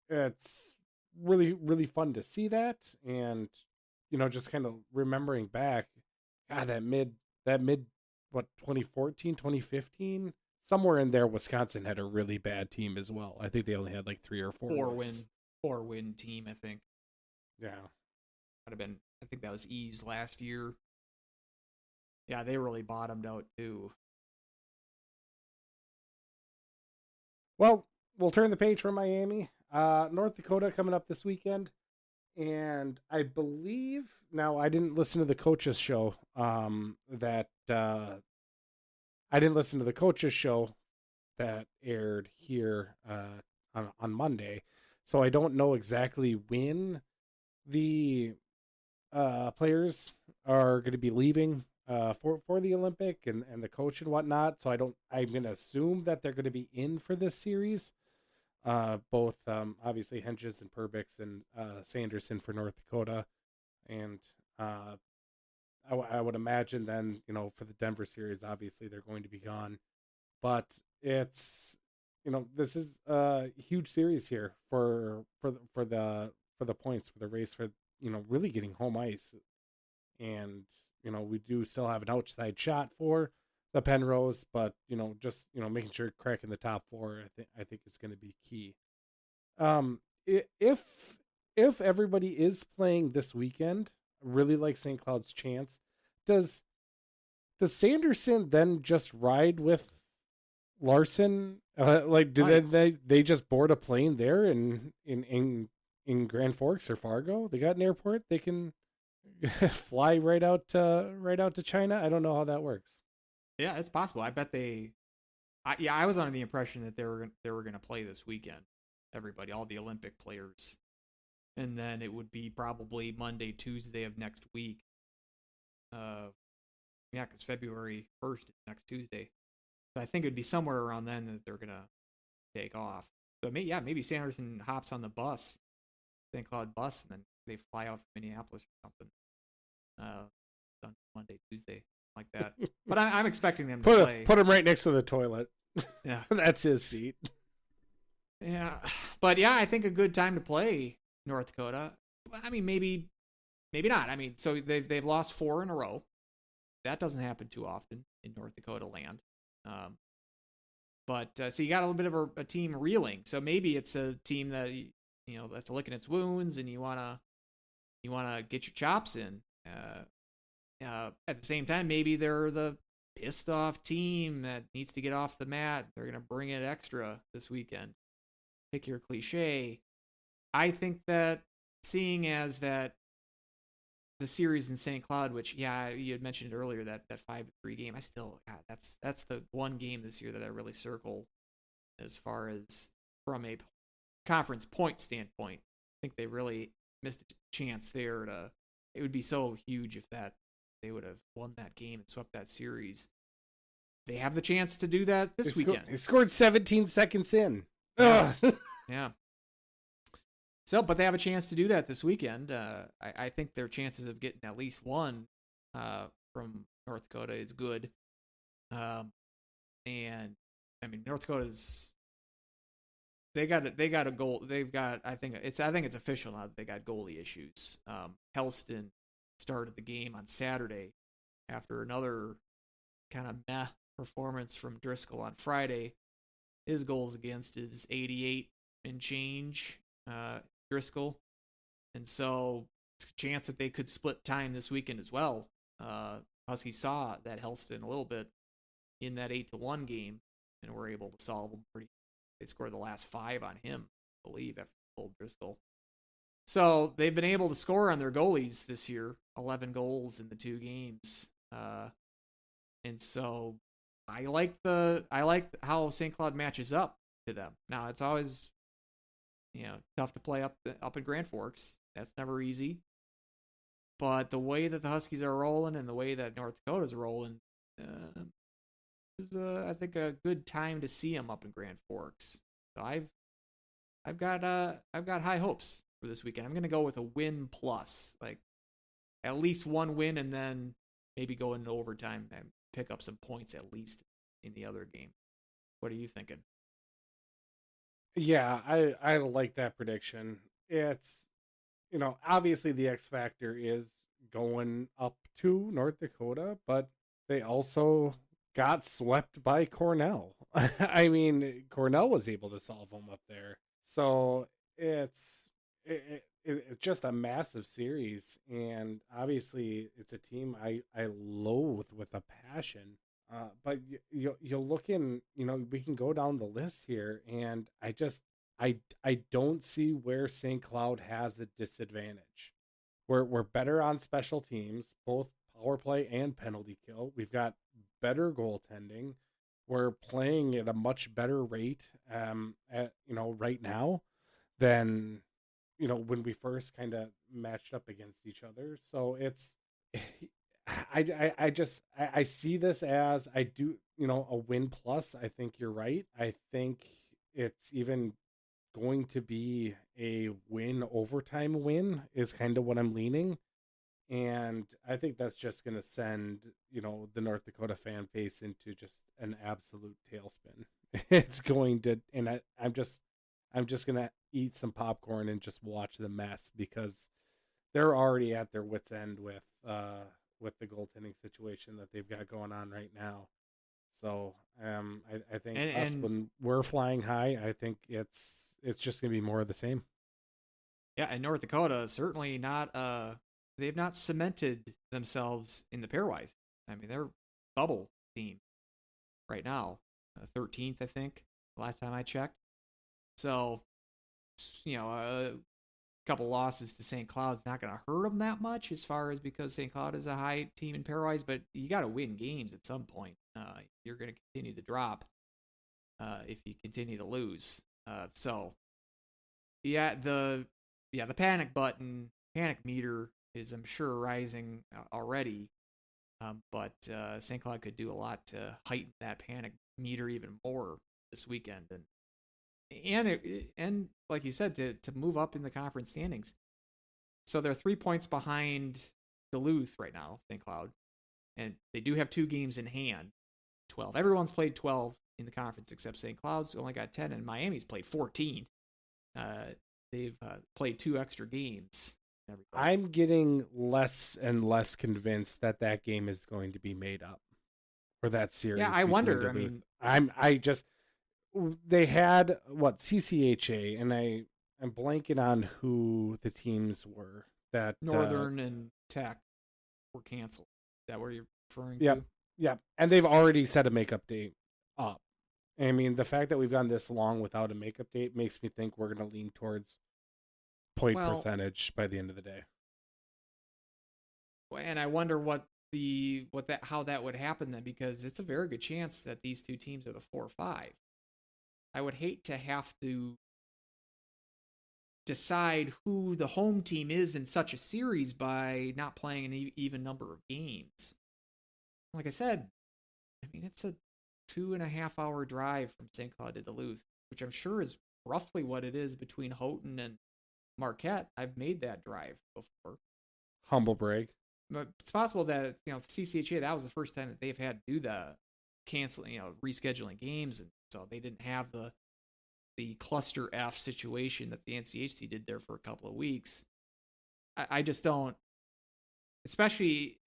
it's really, really fun to see that. And, just kind of remembering back, God, that mid what, 2014, 2015, somewhere in there, Wisconsin had a really bad team as well. I think they only had like 3 or 4 wins. Four win team, I think. Yeah. Would have been, I think that was Eves last year. Yeah, they really bottomed out too. Well, we'll turn the page from Miami. North Dakota coming up this weekend. And I believe, now I didn't listen to the coaches show, that aired here on Monday. So I don't know exactly when the players are going to be leaving for the Olympic, and the coach and whatnot. So I'm going to assume that they're going to be in for this series. Both obviously Hentges and Perbix and Sanderson for North Dakota, and I would imagine then, for the Denver series, obviously they're going to be gone. But it's, this is a huge series here for the points, for the race, for, really getting home ice. And, we do still have an outside shot for the Penrose, but, just, making sure cracking the top 4, I think is going to be key. If everybody is playing this weekend, I really like St. Cloud's chance. Does Sanderson then just ride with Larson? They just board a plane there in Grand Forks or Fargo? They got an airport. They can fly right out to China. I don't know how that works. Yeah, it's possible. I bet I was under the impression that they were going to play this weekend. Everybody, all the Olympic players, and then it would be probably Monday, Tuesday of next week. Because February 1st is next Tuesday. So I think it'd be somewhere around then that they're gonna take off. So maybe Sanderson hops on the bus, St. Cloud bus, and then they fly out from Minneapolis or something. On Monday, Tuesday, like that. But I'm expecting them to play. Put him right next to the toilet. Yeah, that's his seat. Yeah, but yeah, I think a good time to play North Dakota. I mean, maybe not. I mean, so they've lost 4 in a row. That doesn't happen too often in North Dakota land. But so you got a little bit of a team reeling. So maybe it's a team that that's licking its wounds, and you wanna get your chops in. At the same time, maybe they're the pissed off team that needs to get off the mat. They're gonna bring it extra this weekend. Pick your cliche. I think that seeing as that the series in St. Cloud, which you had mentioned earlier, that 5-3 game, that's the one game this year that I really circle as far as from a conference point standpoint. I think they really missed a chance there. It would be so huge if they would have won that game and swept that series. They have the chance to do that this weekend. They scored 17 seconds in. Yeah. So, but they have a chance to do that this weekend. I think their chances of getting at least one from North Dakota is good. And I mean, North Dakota's they got a goal. They've got I think it's official now that they got goalie issues. Helston started the game on Saturday after another kind of meh performance from Driscoll on Friday. His goals against is 88 and change, Driscoll. And so it's a chance that they could split time this weekend as well. Huskies saw that Helston a little bit in that 8-1 game and were able to solve them they scored the last 5 on him, I believe, after they pulled Driscoll. So they've been able to score on their goalies this year, 11 goals in the 2 games. And so I like how St. Cloud matches up to them. Now it's always, tough to play up in Grand Forks. That's never easy. But the way that the Huskies are rolling and the way that North Dakota's rolling is, I think, a good time to see them up in Grand Forks. So I've got high hopes for this weekend. I'm going to go with a win plus, like at least one win, and then maybe go into overtime and pick up some points at least in the other game. What are you thinking? Yeah, I like that prediction. It's, obviously the X factor is going up to North Dakota, but they also got swept by Cornell. I mean, Cornell was able to solve them up there. So it's just a massive series, and obviously it's a team I loathe with a passion. But you look in, we can go down the list here, and I don't see where St. Cloud has a disadvantage. We're better on special teams, both power play and penalty kill. We've got better goaltending. We're playing at a much better rate right now than when we first kind of matched up against each other. So it's I see this as, I do, a win plus. I think you're right. I think it's even going to be a win overtime win is kind of what I'm leaning. And I think that's just going to send, the North Dakota fan base into just an absolute tailspin. It's going to, and I'm just going to eat some popcorn and just watch the mess, because they're already at their wits end with the goaltending situation that they've got going on right now. So I think when we're flying high, I think it's just gonna be more of the same. Yeah, and North Dakota certainly not. They've not cemented themselves in the pairwise. I mean, they're bubble team right now, 13th, I think, last time I checked. So, a couple losses to St. Cloud's not going to hurt them that much, as far as, because St. Cloud is a high team in pairwise, but you got to win games at some point. You're going to continue to drop if you continue to lose. So, the panic meter is, I'm sure, rising already. But St. Cloud could do a lot to heighten that panic meter even more this weekend, and like you said, to move up in the conference standings. So they're 3 points behind Duluth right now, St. Cloud, and they do have 2 games in hand. 12. Everyone's played 12 in the conference except St. Cloud's only got 10, and Miami's played 14. They've played 2 extra games. I'm getting less and less convinced that game is going to be made up, or that series. Yeah, I wonder. Duluth. They had CCHA, and I'm blanking on who the teams were. That Northern and Tech were canceled. Is that what you're referring to? Yeah, and they've already set a makeup date up. I mean, the fact that we've gone this long without a makeup date makes me think we're going to lean towards point percentage by the end of the day. And I wonder how that would happen then, because it's a very good chance that these two teams are the 4-5. I would hate to have to decide who the home team is in such a series by not playing an even number of games. Like I said, I mean, it's a 2.5-hour drive from St. Cloud to Duluth, which I'm sure is roughly what it is between Houghton and Marquette. I've made that drive before. Humble brag. But it's possible that, CCHA, that was the first time that they've had to do the rescheduling games, and so they didn't have the cluster F situation that the NCHC did there for a couple of weeks. I just don't, especially,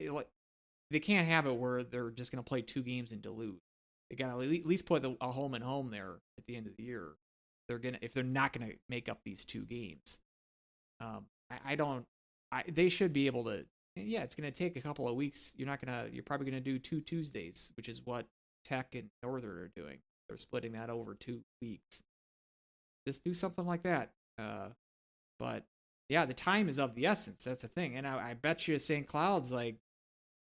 they can't have it where they're just going to play 2 games in Duluth. They got to at least put a home and home there at the end of the year. If they're not going to make up these 2 games. They should be able to. Yeah, it's going to take a couple of weeks. You're probably going to do 2 Tuesdays, which is what Tech and Northern are doing. They're splitting that over 2 weeks. Just do something like that. But yeah, the time is of the essence. That's the thing. And I bet you St. Cloud's like,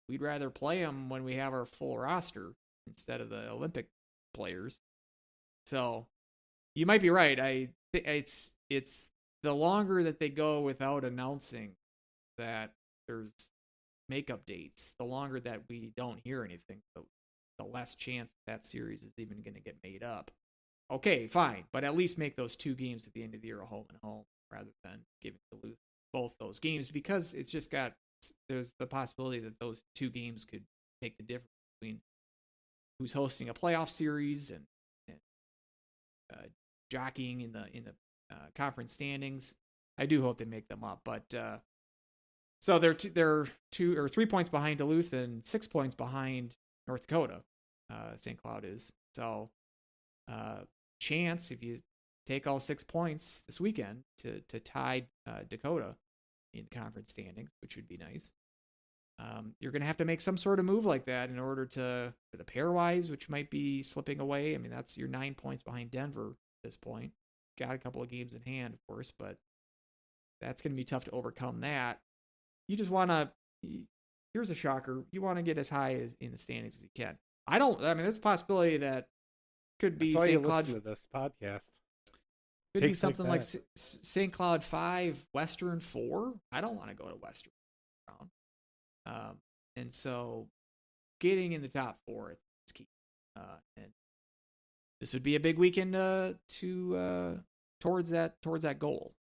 we'd rather play them when we have our full roster instead of the Olympic players. So you might be right. It's the longer that they go without announcing that there's makeup dates, the longer that we don't hear anything, the less chance that series is even going to get made up. Okay, fine, but at least make those 2 games at the end of the year a home and home rather than giving Duluth both those games, because it's just there's the possibility that those 2 games could make the difference between who's hosting a playoff series and jockeying in the conference standings. I do hope they make them up, but so they're 2 or 3 points behind Duluth and 6 points behind North Dakota. St. Cloud is. So chance, if you take all 6 points this weekend, to tie Dakota in conference standings, which would be nice. You're going to have to make some sort of move like that in order for the pairwise, which might be slipping away. I mean, that's your 9 points behind Denver at this point. Got a couple of games in hand, of course, but that's going to be tough to overcome that. You just want to, here's a shocker, you want to get as high as in the standings as you can. I mean, there's a possibility that could be St. Cloud. Listen to this podcast. Could be something like St. Cloud 5, Western 4. I don't want to go to Western round. And so getting in the top 4 is key. And this would be a big weekend towards that goal.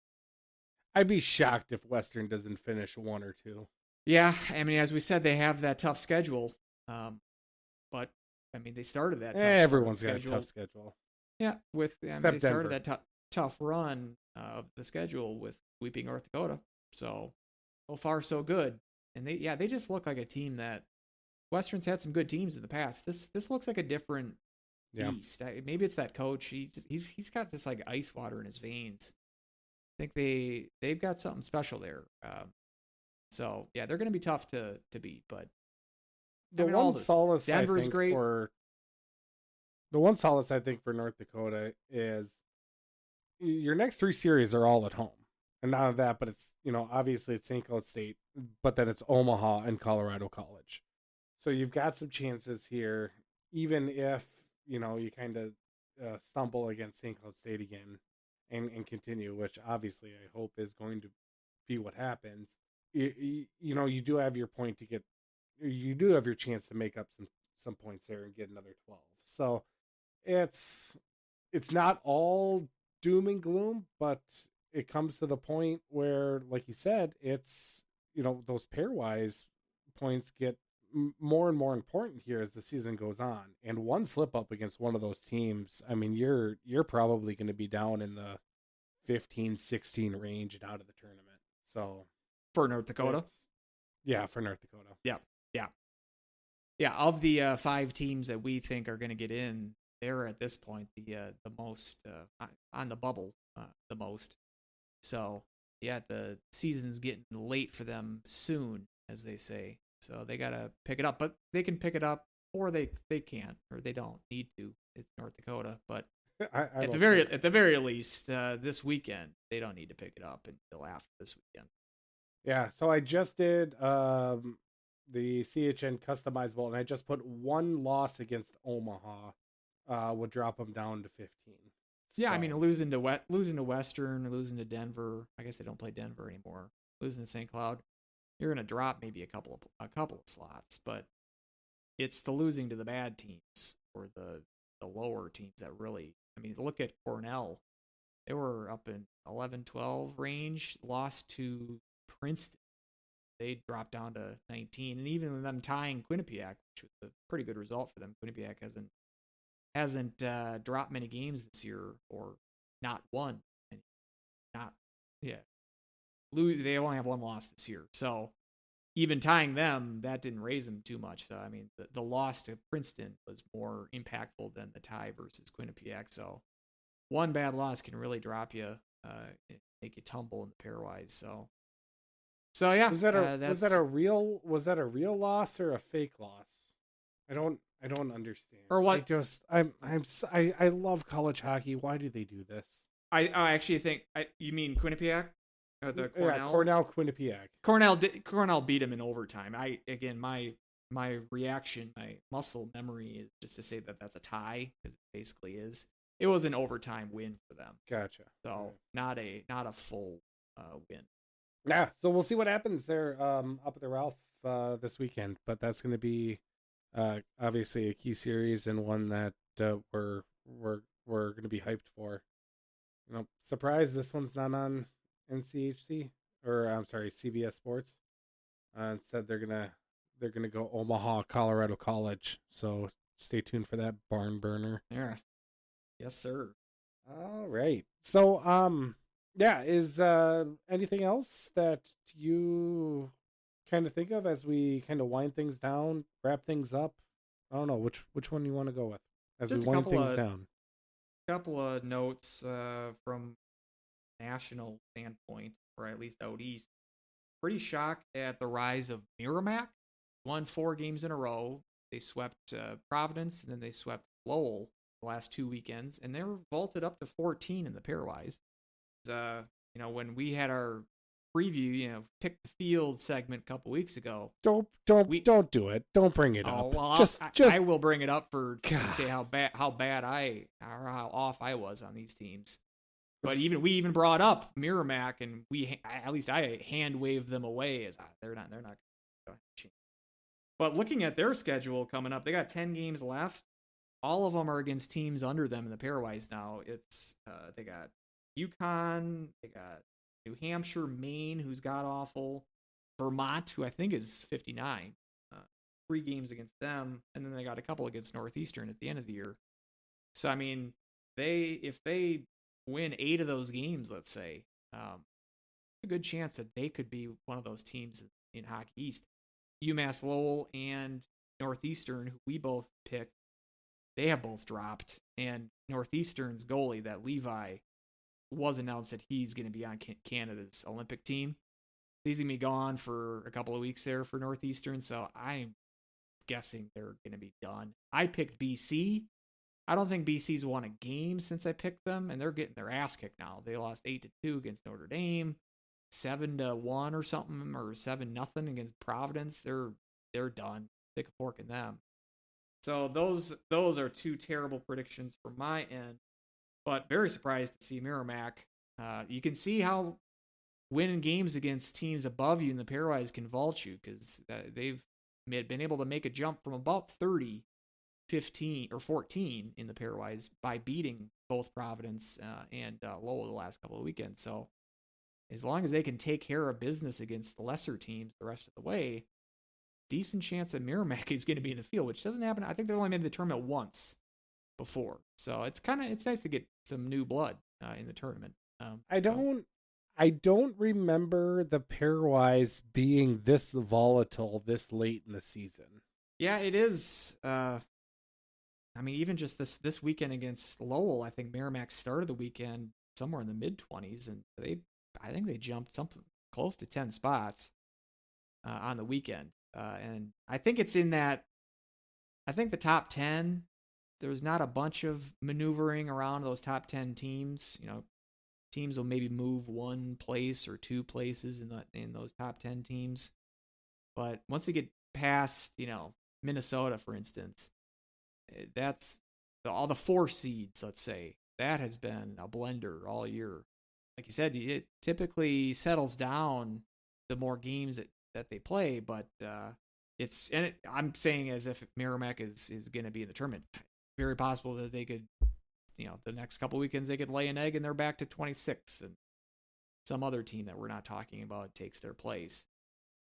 I'd be shocked if Western doesn't finish 1 or 2. Yeah, I mean, as we said, they have that tough schedule. But I mean, they started that. Everyone's got a tough schedule. Yeah, they started that tough run of the schedule with sweeping North Dakota. So far so good. And they just look like a team that Western's had some good teams in the past. This looks like a different beast. Maybe it's that coach. He's got just like ice water in his veins. I think they've got something special there. So yeah, they're going to be tough to beat. But the one solace Denver's great. The one solace I think for North Dakota is your next 3 series are all at home. And not only that, but it's, obviously it's St. Cloud State, but then it's Omaha and Colorado College. So you've got some chances here, even if, you kind of stumble against St. Cloud State again and continue, which obviously I hope is going to be what happens. You do have your point you do have your chance to make up some points there and get another 12. So it's not all doom and gloom, but it comes to the point where, like you said, it's, those pairwise points get more and more important here as the season goes on. And one slip up against one of those teams, I mean, you're probably going to be down in the 15-16 range and out of the tournament. So for North Dakota? Yeah, for North Dakota. Yeah. Of the 5 teams that we think are going to get in, they're at this point the most on the bubble, the most. So yeah, the season's getting late for them soon, as they say. So they gotta pick it up, but they can pick it up, or they can't, or they don't need to. It's North Dakota, but at the very least, this weekend they don't need to pick it up until after this weekend. Yeah. So I just did the CHN customizable, and I just put 1 loss against Omaha would drop them down to 15. Yeah, so. I mean, losing to Western, losing to Denver. I guess they don't play Denver anymore. Losing to St. Cloud, you're going to drop maybe a couple of slots, but it's the losing to the bad teams or the lower teams that really. I mean, look at Cornell. They were up in 11-12 range, lost to Princeton. They dropped down to 19, and even with them tying Quinnipiac, which was a pretty good result for them. Quinnipiac hasn't dropped many games this year, or not won. They only have 1 loss this year. So even tying them, that didn't raise them too much. So I mean, the loss to Princeton was more impactful than the tie versus Quinnipiac. So 1 bad loss can really drop you, make you tumble in the pairwise. So yeah, was that a real loss or a fake loss? I don't understand. Or what? I love college hockey. Why do they do this? I actually think you mean Quinnipiac, the Cornell. Yeah, Cornell Quinnipiac. Cornell beat him in overtime. My reaction, my muscle memory is just to say that that's a tie, because it basically is. It was an overtime win for them. Gotcha. So not a full win. Yeah, so we'll see what happens there up at the Ralph this weekend, but that's going to be obviously a key series and one that we're going to be hyped for. Surprised this one's not on NCHC, or I'm sorry, CBS Sports. Instead, they're gonna go Omaha, Colorado College. So stay tuned for that barn burner. Yeah. Yes, sir. All right. So yeah, is anything else that you kind of think of as we kind of wind things down, wrap things up? I don't know which one you want to go with as we Just a wind things down. couple of notes from national standpoint, or at least out east. Pretty shocked at the rise of Merrimack. Won 4 games in a row. They swept Providence and then they swept Lowell the last 2 weekends, and they were vaulted up to 14 in the pairwise. When we had our preview, pick the field segment a couple weeks ago. Don't do it. Don't bring it up. Well, I will bring it up to say how how off I was on these teams. But we even brought up Merrimack, and I hand waved them away as they're not going to change. But looking at their schedule coming up, they got 10 games left. All of them are against teams under them in the pairwise now. It's they got UConn, they got New Hampshire, Maine, who's god awful, Vermont, who I think is 59. 3 games against them, and then they got a couple against Northeastern at the end of the year. So I mean, if they win 8 of those games, let's say, a good chance that they could be one of those teams in Hockey East. UMass Lowell and Northeastern, who we both picked, they have both dropped. And Northeastern's goalie, that Levi, was announced that he's going to be on Canada's Olympic team. He's going to be gone for a couple of weeks there for Northeastern, so I'm guessing they're going to be done. I picked BC. I don't think BC's won a game since I picked them, and they're getting their ass kicked now. They lost 8-2 against Notre Dame, 7-1 or something, or 7-0 against Providence. They're done. Stick a fork in them. So those are 2 terrible predictions from my end, but very surprised to see Merrimack. You can see how winning games against teams above you in the pairwise can vault you, because they've been able to make a jump from about 30, 15, or 14 in the pairwise by beating both Providence and Lowell the last couple of weekends. So as long as they can take care of business against the lesser teams the rest of the way, decent chance that Merrimack is going to be in the field, which doesn't happen. I think they only made the tournament once before, so it's nice to get some new blood in the tournament. I don't remember the pairwise being this volatile this late in the season. Yeah, it is. I mean, even just this weekend against Lowell, I think Merrimack started the weekend somewhere in the mid-20s, and I think they jumped something close to 10 spots on the weekend. And I think it's in that. I think the top 10. There's not a bunch of maneuvering around those top 10 teams. Teams will maybe move 1 place or 2 places in those top 10 teams. But once you get past, Minnesota, for instance, that's all the 4 seeds, let's say. That has been a blender all year. Like you said, it typically settles down the more games that they play, but I'm saying as if Merrimack is going to be in the tournament. Very possible that they could, the next couple weekends they could lay an egg and they're back to 26, and some other team that we're not talking about takes their place.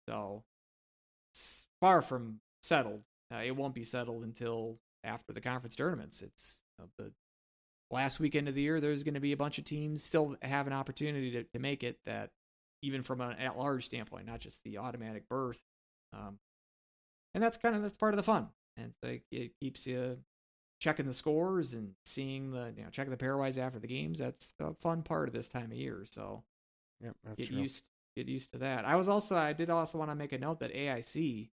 So it's far from settled. It won't be settled until after the conference tournaments. It's the last weekend of the year. There's going to be a bunch of teams still have an opportunity to make it, that even from an at-large standpoint, not just the automatic berth. And that's part of the fun. And it keeps you checking the scores and seeing checking the pairwise after the games. That's the fun part of this time of year. So yep, that's get true. Get used to that. I did also want to make a note that AIC,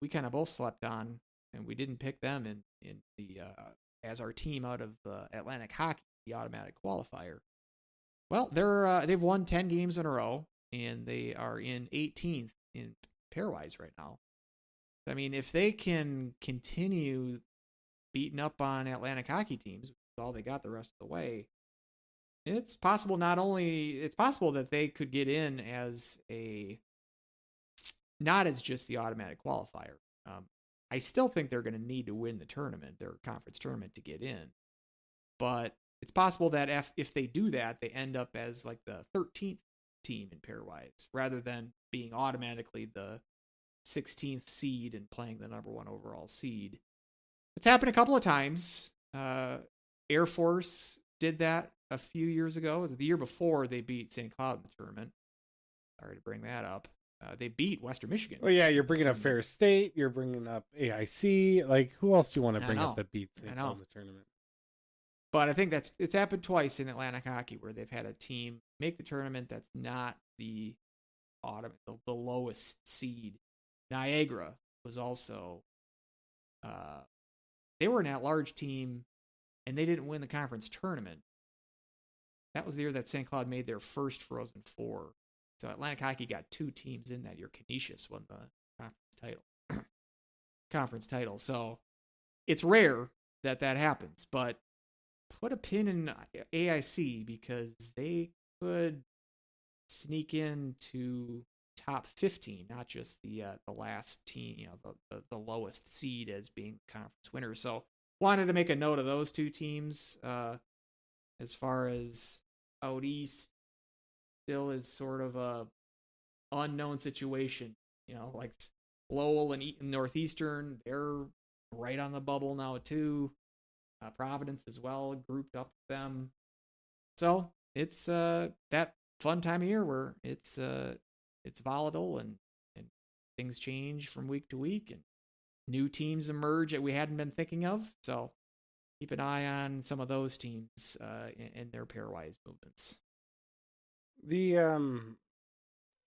we kind of both slept on, and we didn't pick them in the as our team out of Atlantic Hockey, the automatic qualifier. Well, they've won 10 games in a row, and they are in 18th in pairwise right now. I mean, if they can continue beating up on Atlantic Hockey teams, which is all they got the rest of the way, it's possible. Not only it's possible that they could get in as not as just the automatic qualifier. I still think they're going to need to win the tournament, their conference tournament, to get in. But it's possible that if they do that, they end up as like the 13th team in pairwise rather than being automatically the 16th seed and playing the number 1 overall seed. It's happened a couple of times. Air Force did that a few years ago. It was the year before they beat St. Cloud in the tournament. Sorry to bring that up. They beat Western Michigan. Well, yeah, you're bringing up Fair State. You're bringing up AIC. Like, who else do you want to bring up that beats St. Cloud in the tournament? But I think it's happened twice in Atlantic hockey where they've had a team make the tournament that's not the lowest seed. Niagara was also they were an at-large team and they didn't win the conference tournament. That was the year that St. Cloud made their first Frozen Four. So Atlantic hockey got 2 teams in that year. Canisius won the conference title. So it's rare that happens, but put a pin in AIC because they could sneak into top 15, not just the last team, the lowest seed as being conference winner. So wanted to make a note of those 2 teams. As far as out east, still is sort of a unknown situation. Like Lowell and Northeastern, they're right on the bubble now too. Providence as well, grouped up with them. So it's that fun time of year where it's volatile and things change from week to week and new teams emerge that we hadn't been thinking of. So keep an eye on some of those teams in their pairwise movements. The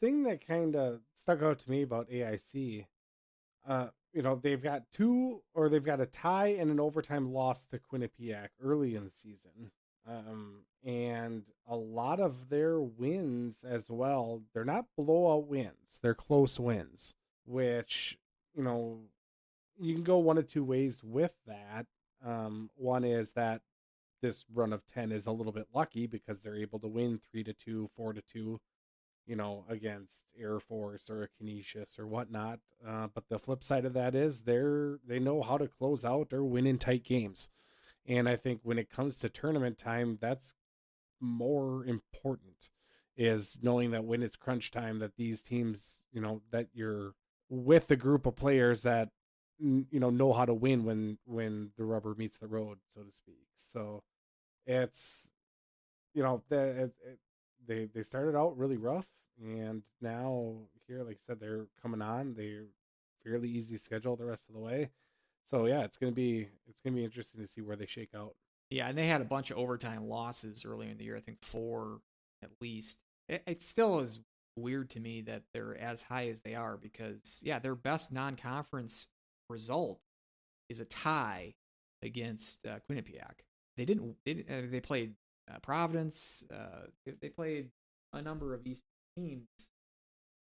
thing that kind of stuck out to me about AIC, they've got a tie and an overtime loss to Quinnipiac early in the season. And a lot of their wins as well, they're not blowout wins, they're close wins, which, you can go one of 2 ways with that. One is that this run of 10 is a little bit lucky because they're able to win 3-2, 4-2, against Air Force or a Canisius or whatnot. But the flip side of that is they know how to close out or win in tight games. And I think when it comes to tournament time, that's more important, is knowing that when it's crunch time, that these teams, that you're with a group of players that, know how to win when the rubber meets the road, so to speak. So it's, they started out really rough, and now here, like I said, they're coming on. They're fairly easy schedule the rest of the way. So yeah, it's gonna be interesting to see where they shake out. Yeah, and they had a bunch of overtime losses earlier in the year. I think 4 at least. It still is weird to me that they're as high as they are because their best non-conference result is a tie against Quinnipiac. They played Providence. They played a number of Eastern teams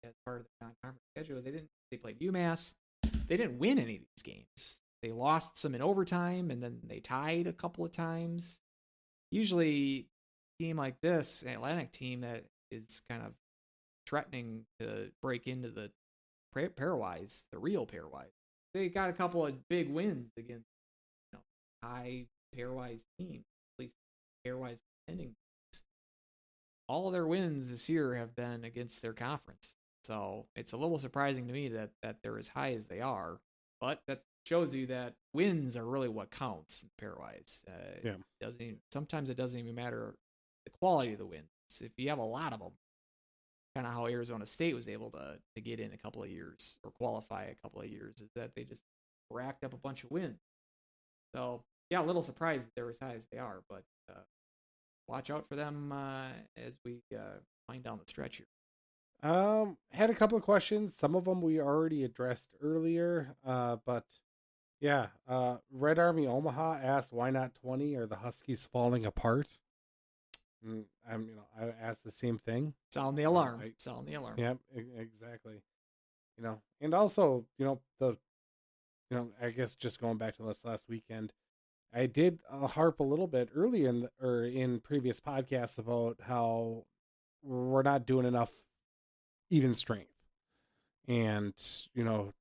as part of the non-conference schedule. They played UMass. They didn't win any of these games. They lost some in overtime, and then they tied a couple of times. Usually, a team like this, an Atlantic team that is kind of threatening to break into the pairwise, the real pairwise, they got a couple of big wins against high pairwise teams, at least pairwise contending teams. All of their wins this year have been against their conference. So it's a little surprising to me that they're as high as they are. But that shows you that wins are really what counts in pairwise. Sometimes it doesn't even matter the quality of the wins. If you have a lot of them, kind of how Arizona State was able to get in a couple of years or qualify a couple of years, is that they just racked up a bunch of wins. So a little surprised that they're as high as they are, but watch out for them as we wind down the stretch here. Had a couple of questions. Some of them we already addressed earlier, but Red Army Omaha asked, why not 20? Are the Huskies falling apart? I asked the same thing. Sound the alarm. Sound the alarm. Yeah, exactly. And also, I guess just going back to this last weekend, I did harp a little bit earlier in previous podcasts about how we're not doing enough even strength, and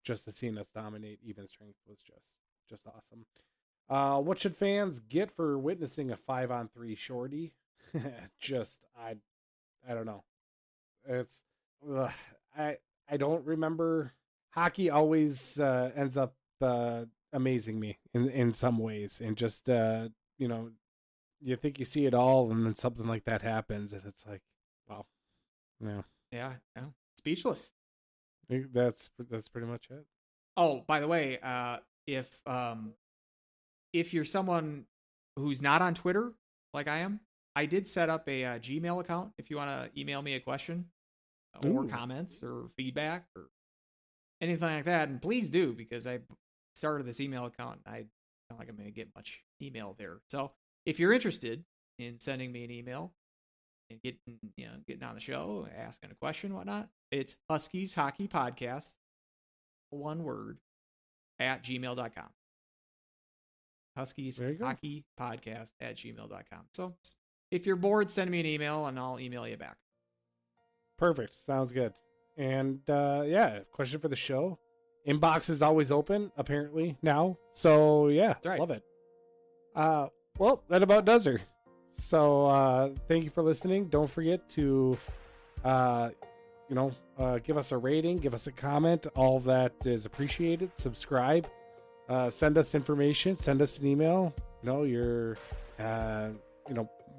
just to seeing us dominate even strength was just awesome. What should fans get for witnessing a 5-on-3 shorty? I don't know. It's I don't remember. Hockey always ends up amazing me in some ways, and just you think you see it all, and then something like that happens, and it's like, wow, Yeah. Speechless. I think that's pretty much it. Oh, by the way, if you're someone who's not on Twitter like I am, I did set up a Gmail account if you want to email me a question or comments or feedback or anything like that. And please do, because I started this email account. I don't like I'm going to get much email there. So if you're interested in sending me an email and getting on the show, asking a question, whatnot, it's Huskies Hockey Podcast, one word, @gmail.com. Huskies Hockey Podcast @gmail.com. So if you're bored, send me an email and I'll email you back. Perfect. Sounds good. And question for the show. Inbox is always open, apparently, now. So yeah, right. Love it. Well, that about does her. So thank you for listening. Don't forget to give us a rating, give us a comment. All of that is appreciated. Subscribe. Send us information. Send us an email. Your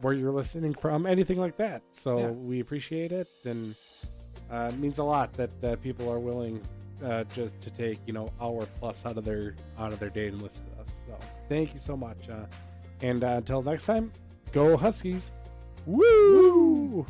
where you're listening from, anything like that. So we appreciate it, and it means a lot that people are willing just to take hour plus out of their day and listen to us. So thank you so much. And until next time, go Huskies! Woo!